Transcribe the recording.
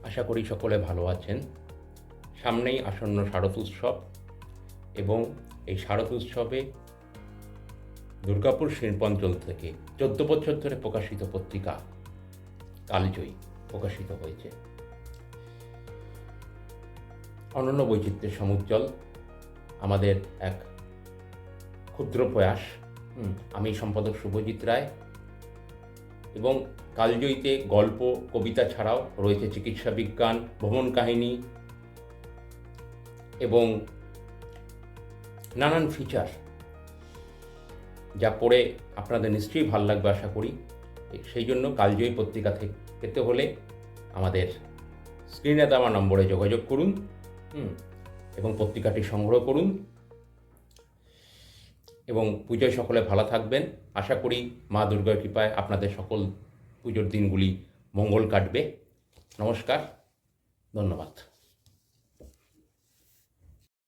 আশা করি সকলে ভালো আছেন। সামনেই আসন্ন শারদ উৎসব এবং এই শারদ উৎসবে দুর্গাপুর শিল্পাঞ্চল থেকে ১৪ বছর ধরে প্রকাশিত পত্রিকা কালজয়ী প্রকাশিত হয়েছে। অনন্য বৈচিত্র্যের সমুজ্জ্বল আমাদের এক ক্ষুদ্র প্রয়াস। আমি সম্পাদক শুভজিৎ রায় এবং কালজয়ীতে গল্প কবিতা ছাড়াও রয়েছে চিকিৎসা বিজ্ঞান, ভ্রমণ কাহিনী এবং নানান ফিচার, যা পড়ে আপনাদের নিশ্চয়ই ভালো লাগবে আশা করি। সেই জন্য কালজয়ী পত্রিকা থেকে পেতে হলে আমাদের স্ক্রিনে দেওয়া নম্বরে যোগাযোগ করুন এবং পত্রিকাটি সংগ্রহ করুন। এবং পুজোয় সকলে ভালো থাকবেন। আশা করি মা দুর্গার কৃপায় আপনাদের সকল পুজোর দিনগুলি মঙ্গল কাটবে। নমস্কার, ধন্যবাদ।